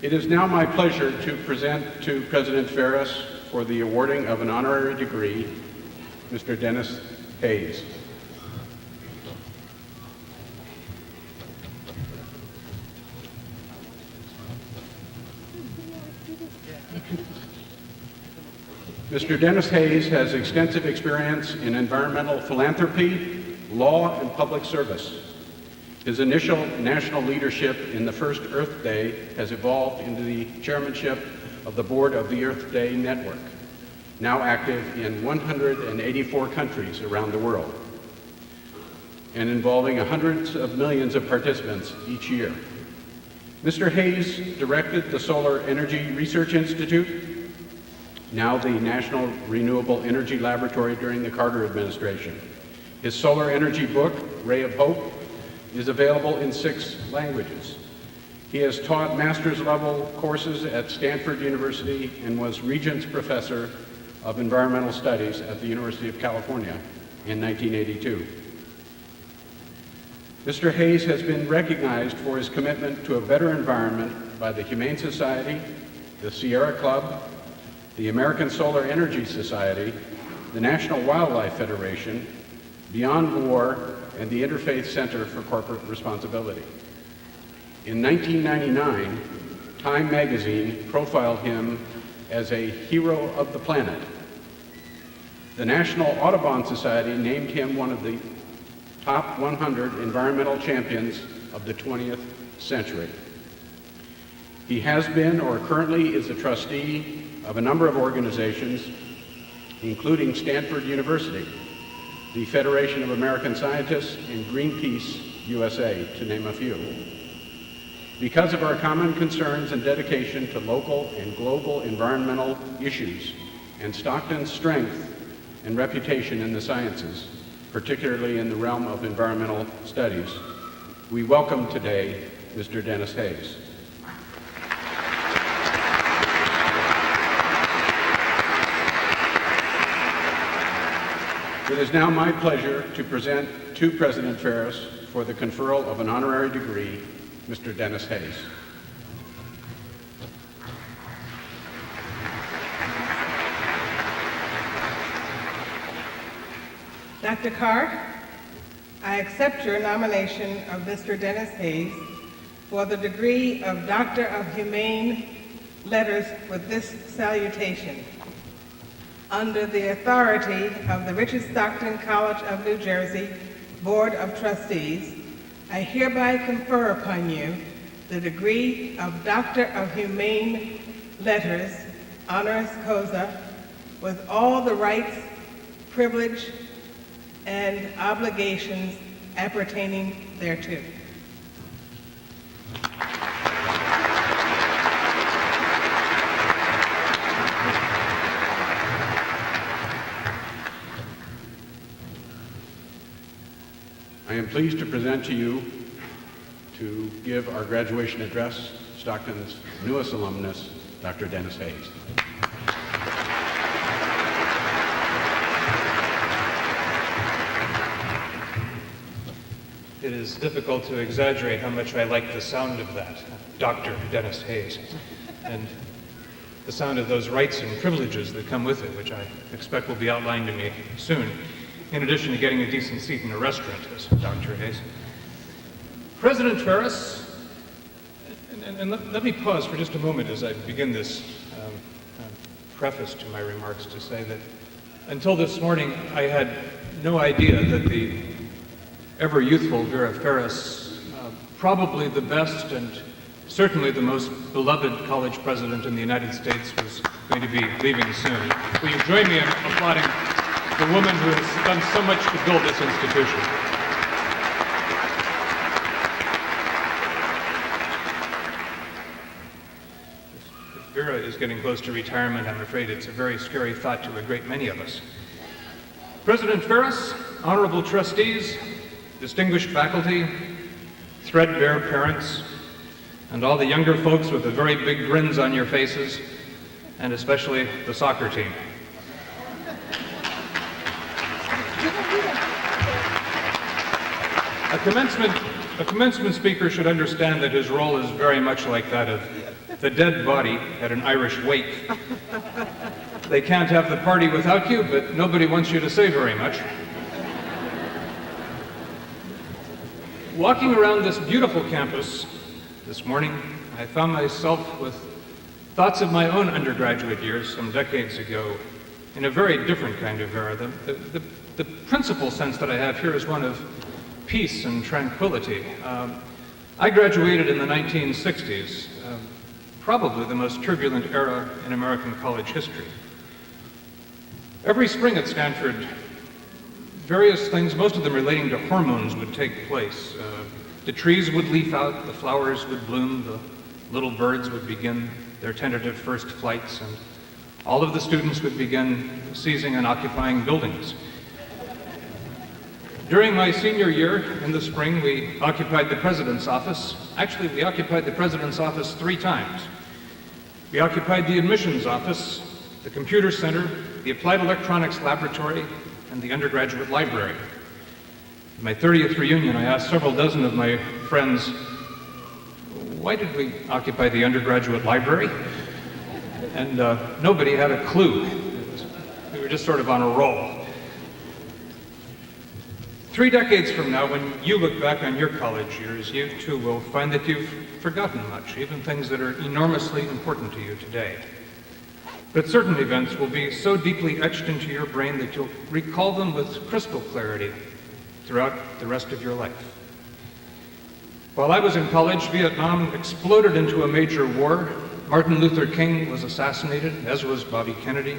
It is now my pleasure to present to President Ferris for the awarding of an honorary degree, Mr. Dennis Hayes. Mr. Dennis Hayes has extensive experience in environmental philanthropy, law, and public service. His initial national leadership in the first Earth Day has evolved into the chairmanship of the board of the Earth Day Network, now active in 184 countries around the world, and involving hundreds of millions of participants each year. Mr. Hayes directed the Solar Energy Research Institute, now the National Renewable Energy Laboratory during the Carter administration. His solar energy book, Ray of Hope, is available in 6 languages. He has taught master's level courses at Stanford University and was Regents Professor of Environmental Studies at the University of California in 1982. Mr. Hayes has been recognized for his commitment to a better environment by the Humane Society, the Sierra Club, the American Solar Energy Society, the National Wildlife Federation, Beyond War, and the Interfaith Center for Corporate Responsibility. In 1999, Time magazine profiled him as a hero of the planet. The National Audubon Society named him one of the top 100 environmental champions of the 20th century. He has been or currently is a trustee of a number of organizations, including Stanford University, the Federation of American Scientists, and Greenpeace USA, to name a few. Because of our common concerns and dedication to local and global environmental issues, and Stockton's strength and reputation in the sciences, particularly in the realm of environmental studies, we welcome today Mr. Dennis Hayes. It is now my pleasure to present to President Ferris for the conferral of an honorary degree, Mr. Dennis Hayes. Dr. Carr, I accept your nomination of Mr. Dennis Hayes for the degree of Doctor of Humane Letters with this salutation. Under the authority of the Richard Stockton College of New Jersey Board of Trustees, I hereby confer upon you the degree of Doctor of Humane Letters, honoris causa, with all the rights, privilege, and obligations appertaining thereto. I am pleased to present to you to give our graduation address, Stockton's newest alumnus, Dr. Dennis Hayes. It is difficult to exaggerate how much I like the sound of that, Dr. Dennis Hayes, and the sound of those rights and privileges that come with it, which I expect will be outlined to me soon, in addition to getting a decent seat in a restaurant as Dr. Hayes. President Ferris, and let me pause for just a moment as I begin this preface to my remarks to say that until this morning I had no idea that the ever youthful Vera Ferris, probably the best and certainly the most beloved college president in the United States, was going to be leaving soon. Will you join me in applauding the woman who has done so much to build this institution? If Vera is getting close to retirement, I'm afraid it's a very scary thought to a great many of us. President Ferris, honorable trustees, distinguished faculty, threadbare parents, and all the younger folks with the very big grins on your faces, and especially the soccer team. A commencement A commencement speaker should understand that his role is very much like that of the dead body at an Irish wake. They can't have the party without you, but nobody wants you to say very much. Walking around this beautiful campus this morning, I found myself with thoughts of my own undergraduate years some decades ago in a very different kind of era. The principal sense that I have here is one of peace and tranquility. I graduated in the 1960s, probably the most turbulent era in American college history. Every spring at Stanford, various things, most of them relating to hormones, would take place. The trees would leaf out, the flowers would bloom, the little birds would begin their tentative first flights, and all of the students would begin seizing and occupying buildings. During my senior year in the spring, we occupied the president's office. Actually, we occupied the president's office 3 times. We occupied the admissions office, the computer center, the applied electronics laboratory, and the undergraduate library. At my 30th reunion, I asked several dozen of my friends, why did we occupy the undergraduate library? And nobody had a clue. We were just sort of on a roll. 3 decades from now, when you look back on your college years, you too will find that you've forgotten much, even things that are enormously important to you today. But certain events will be so deeply etched into your brain that you'll recall them with crystal clarity throughout the rest of your life. While I was in college, Vietnam exploded into a major war. Martin Luther King was assassinated, as was Bobby Kennedy,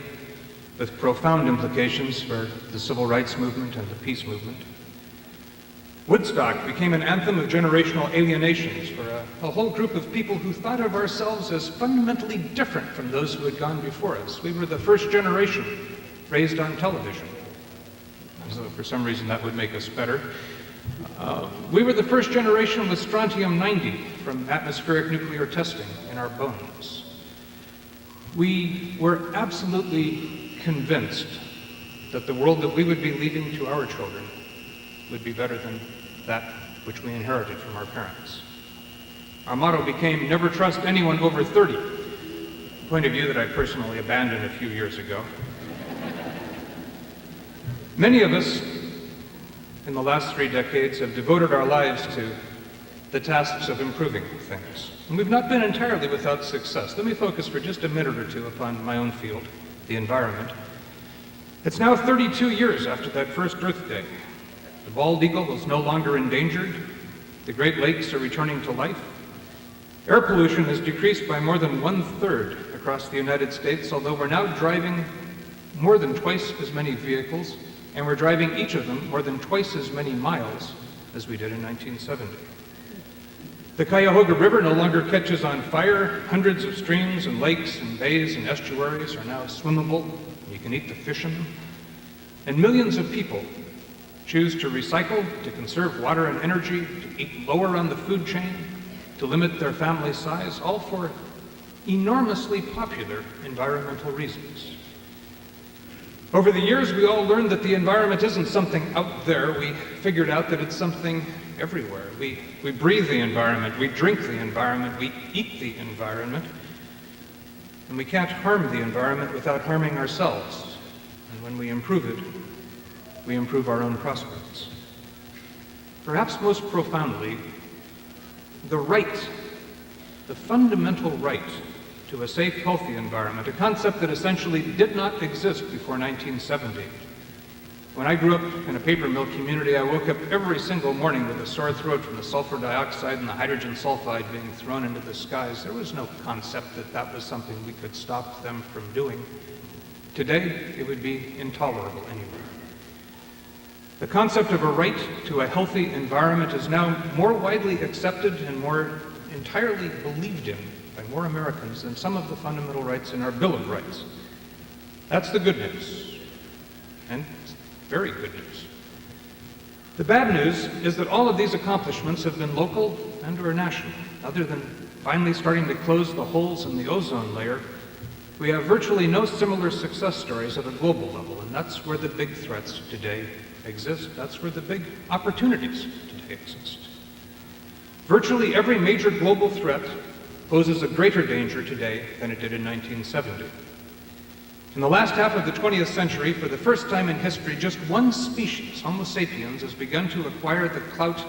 with profound implications for the civil rights movement and the peace movement. Woodstock became an anthem of generational alienations for a whole group of people who thought of ourselves as fundamentally different from those who had gone before us. We were the first generation raised on television, as though for some reason that would make us better. We were the first generation with strontium-90 from atmospheric nuclear testing in our bones. We were absolutely convinced that the world that we would be leaving to our children would be better than that which we inherited from our parents. Our motto became, never trust anyone over 30, a point of view that I personally abandoned a few years ago. Many of us in the last 3 decades have devoted our lives to the tasks of improving things. And we've not been entirely without success. Let me focus for just a minute or 2 upon my own field, the environment. It's now 32 years after that first Earth Day. The bald eagle is no longer endangered. The Great Lakes are returning to life. Air pollution has decreased by more than 1/3 across the United States, although we're now driving more than twice as many vehicles, and we're driving each of them more than twice as many miles as we did in 1970. The Cuyahoga River no longer catches on fire. Hundreds of streams and lakes and bays and estuaries are now swimmable. You can eat the fish in them. And millions of people choose to recycle, to conserve water and energy, to eat lower on the food chain, to limit their family size, all for enormously popular environmental reasons. Over the years, we all learned that the environment isn't something out there. We figured out that it's something everywhere. We breathe the environment, we drink the environment, we eat the environment, and we can't harm the environment without harming ourselves. And when we improve it, we improve our own prospects. Perhaps most profoundly, the right, the fundamental right to a safe, healthy environment, a concept that essentially did not exist before 1970. When I grew up in a paper mill community, I woke up every single morning with a sore throat from the sulfur dioxide and the hydrogen sulfide being thrown into the skies. There was no concept that that was something we could stop them from doing. Today, it would be intolerable anywhere. The concept of a right to a healthy environment is now more widely accepted and more entirely believed in by more Americans than some of the fundamental rights in our Bill of Rights. That's the good news, and very good news. The bad news is that all of these accomplishments have been local and or national. Other than finally starting to close the holes in the ozone layer, we have virtually no similar success stories at a global level, and that's where the big threats today exist. That's where the big opportunities today exist. Virtually every major global threat poses a greater danger today than it did in 1970. In the last half of the 20th century, for the first time in history, just one species, Homo sapiens, has begun to acquire the clout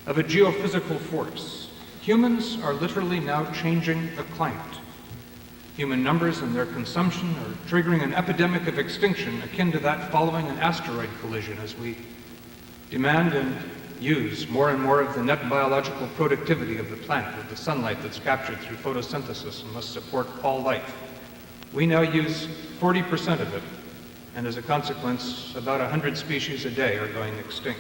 of a geophysical force. Humans are literally now changing the climate. Human numbers and their consumption are triggering an epidemic of extinction akin to that following an asteroid collision as we demand and use more and more of the net biological productivity of the planet, of the sunlight that's captured through photosynthesis and must support all life. We now use 40% of it, and as a consequence, about 100 species a day are going extinct.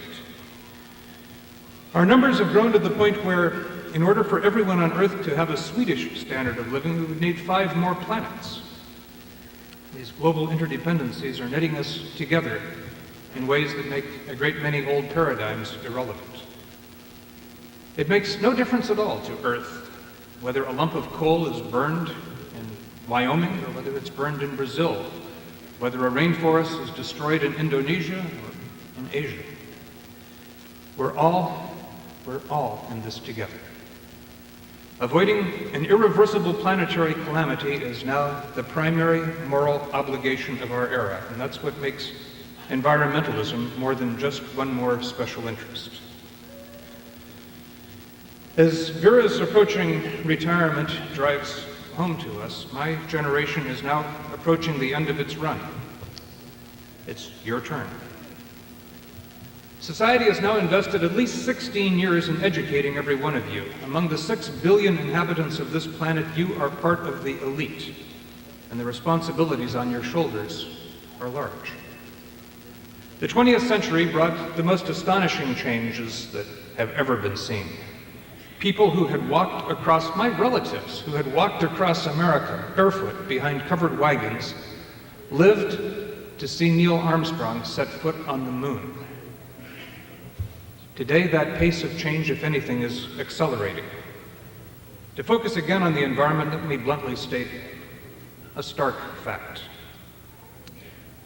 Our numbers have grown to the point where, in order for everyone on Earth to have a Swedish standard of living, we would need 5 more planets. These global interdependencies are knitting us together in ways that make a great many old paradigms irrelevant. It makes no difference at all to Earth whether a lump of coal is burned in Wyoming or whether it's burned in Brazil, whether a rainforest is destroyed in Indonesia or in Asia. We're all in this together. Avoiding an irreversible planetary calamity is now the primary moral obligation of our era, and that's what makes environmentalism more than just one more special interest. As Vera's approaching retirement drives home to us, my generation is now approaching the end of its run. It's your turn. Society has now invested at least 16 years in educating every one of you. Among the 6 billion inhabitants of this planet, you are part of the elite, and the responsibilities on your shoulders are large. The 20th century brought the most astonishing changes that have ever been seen. People who had walked across, my relatives, who had walked across America barefoot behind covered wagons, lived to see Neil Armstrong set foot on the moon. Today, that pace of change, if anything, is accelerating. To focus again on the environment, let me bluntly state a stark fact.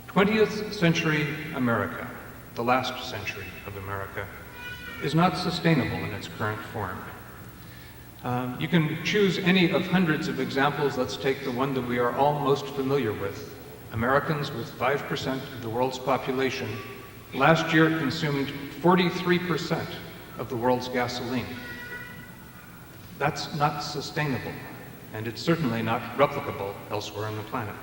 20th century America, the last century of America, is not sustainable in its current form. You can choose any of hundreds of examples. Let's take the one that we are all most familiar with. Americans, with 5% of the world's population, last year consumed 43% of the world's gasoline. That's not sustainable, and it's certainly not replicable elsewhere on the planet.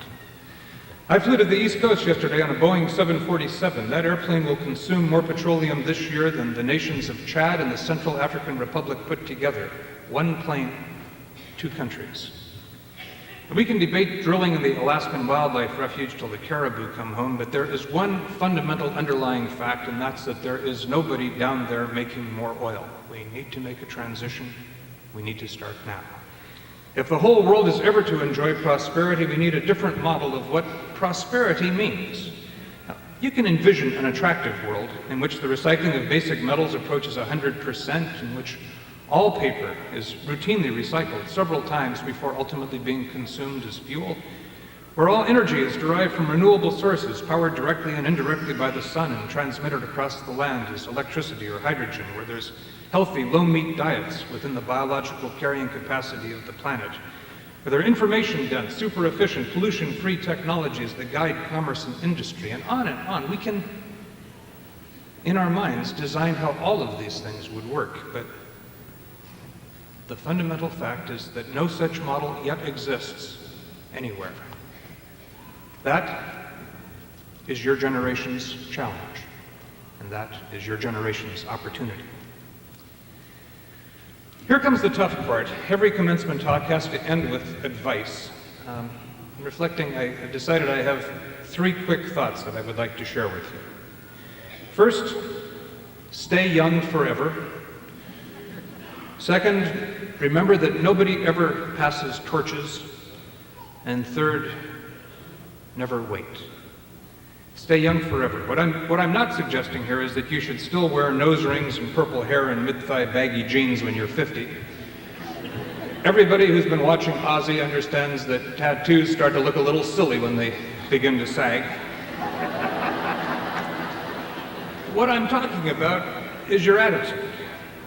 I flew to the East Coast yesterday on a Boeing 747. That airplane will consume more petroleum this year than the nations of Chad and the Central African Republic put together. One plane, 2 countries. We can debate drilling in the Alaskan Wildlife Refuge till the caribou come home, but there is one fundamental underlying fact, and that's that there is nobody down there making more oil. We need to make a transition. We need to start now. If the whole world is ever to enjoy prosperity, we need a different model of what prosperity means. Now, you can envision an attractive world in which the recycling of basic metals approaches 100%, in which all paper is routinely recycled several times before ultimately being consumed as fuel, where all energy is derived from renewable sources, powered directly and indirectly by the sun and transmitted across the land as electricity or hydrogen, where there's healthy, low-meat diets within the biological carrying capacity of the planet, where there are information-dense, super-efficient, pollution-free technologies that guide commerce and industry, and on and on. We can, in our minds, design how all of these things would work, but the fundamental fact is that no such model yet exists anywhere. That is your generation's challenge, and that is your generation's opportunity. Here comes the tough part. Every commencement talk has to end with advice. Reflecting, I decided I have 3 quick thoughts that I would like to share with you. First, stay young forever. Second, remember that nobody ever passes torches. And third, never wait. Stay young forever. What I'm not suggesting here is that you should still wear nose rings and purple hair and mid-thigh baggy jeans when you're 50. Everybody who's been watching Ozzy understands that tattoos start to look a little silly when they begin to sag. What I'm talking about is your attitude.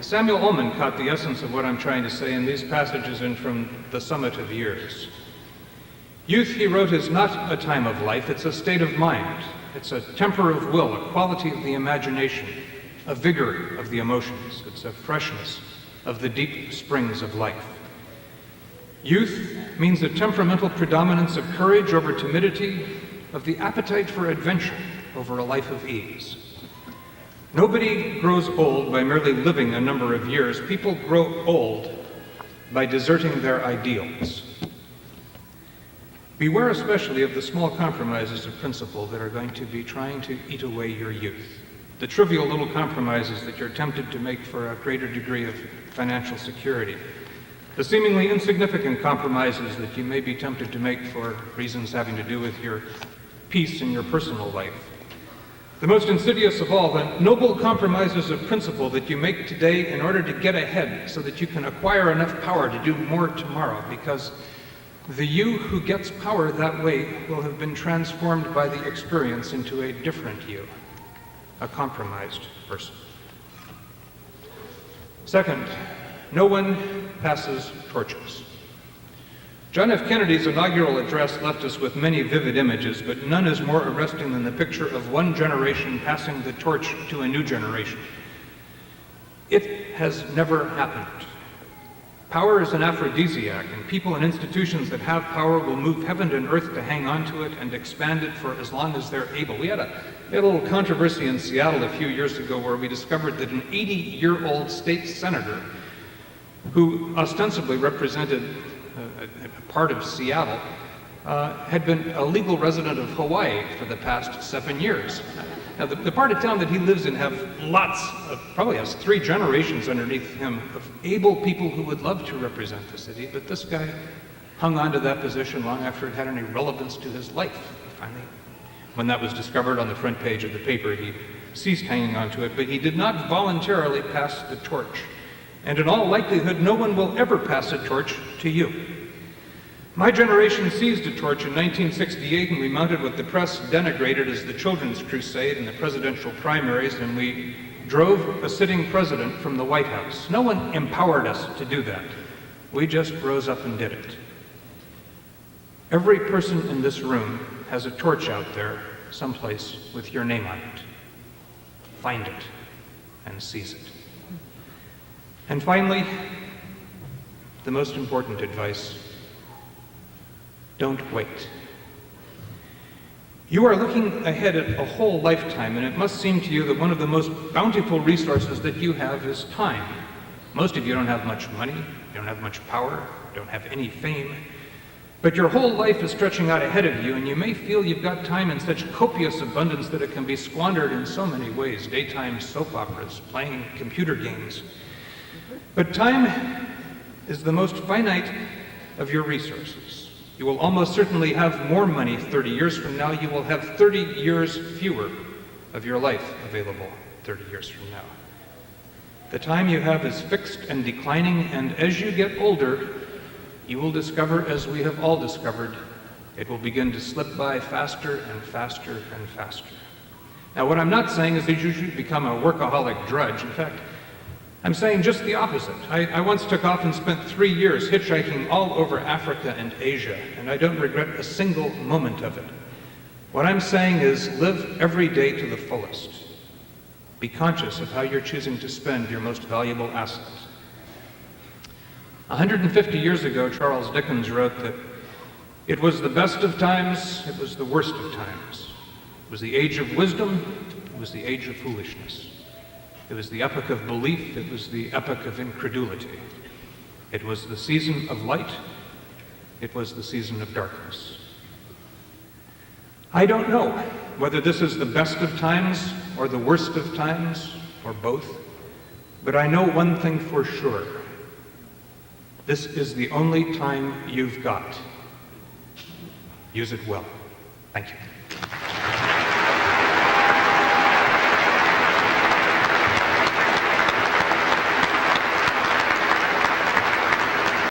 Samuel Ullman caught the essence of what I'm trying to say in these passages in From the Summit of Years. Youth, he wrote, is not a time of life, it's a state of mind. It's a temper of will, a quality of the imagination, a vigor of the emotions. It's a freshness of the deep springs of life. Youth means a temperamental predominance of courage over timidity, of the appetite for adventure over a life of ease. Nobody grows old by merely living a number of years. People grow old by deserting their ideals. Beware especially of the small compromises of principle that are going to be trying to eat away your youth. The trivial little compromises that you're tempted to make for a greater degree of financial security. The seemingly insignificant compromises that you may be tempted to make for reasons having to do with your peace in your personal life. The most insidious of all, the noble compromises of principle that you make today in order to get ahead so that you can acquire enough power to do more tomorrow, because the you who gets power that way will have been transformed by the experience into a different you, a compromised person. Second, no one passes torches. John F. Kennedy's inaugural address left us with many vivid images, but none is more arresting than the picture of one generation passing the torch to a new generation. It has never happened. Power is an aphrodisiac, and people and institutions that have power will move heaven and earth to hang on to it and expand it for as long as they're able. We had a little controversy in Seattle a few years ago where we discovered that an 80-year-old state senator who ostensibly represented a part of Seattle had been a legal resident of Hawaii for the past 7 years. Now, the part of town that he lives in probably has 3 generations underneath him of able people who would love to represent the city, but this guy hung on to that position long after it had any relevance to his life. Finally, when that was discovered on the front page of the paper, he ceased hanging on to it, but he did not voluntarily pass the torch. And in all likelihood, no one will ever pass a torch to you. My generation seized a torch in 1968, and we mounted what the press denigrated as the Children's Crusade in the presidential primaries, and we drove a sitting president from the White House. No one empowered us to do that. We just rose up and did it. Every person in this room has a torch out there someplace with your name on it. Find it and seize it. And finally, the most important advice: don't wait. You are looking ahead at a whole lifetime, and it must seem to you that one of the most bountiful resources that you have is time. Most of you don't have much money, you don't have much power, you don't have any fame, but your whole life is stretching out ahead of you, and you may feel you've got time in such copious abundance that it can be squandered in so many ways: daytime soap operas, playing computer games. But time is the most finite of your resources. You will almost certainly have more money 30 years from now. You will have 30 years fewer of your life available 30 years from now. The time you have is fixed and declining, and as you get older, you will discover, as we have all discovered, it will begin to slip by faster and faster and faster. Now, what I'm not saying is that you should become a workaholic drudge. In fact, I'm saying just the opposite. I once took off and spent 3 years hitchhiking all over Africa and Asia, and I don't regret a single moment of it. What I'm saying is live every day to the fullest. Be conscious of how you're choosing to spend your most valuable assets. 150 years ago, Charles Dickens wrote that it was the best of times, it was the worst of times. It was the age of wisdom, it was the age of foolishness. It was the epoch of belief, it was the epoch of incredulity. It was the season of light, it was the season of darkness. I don't know whether this is the best of times or the worst of times or both, but I know one thing for sure. This is the only time you've got. Use it well. Thank you.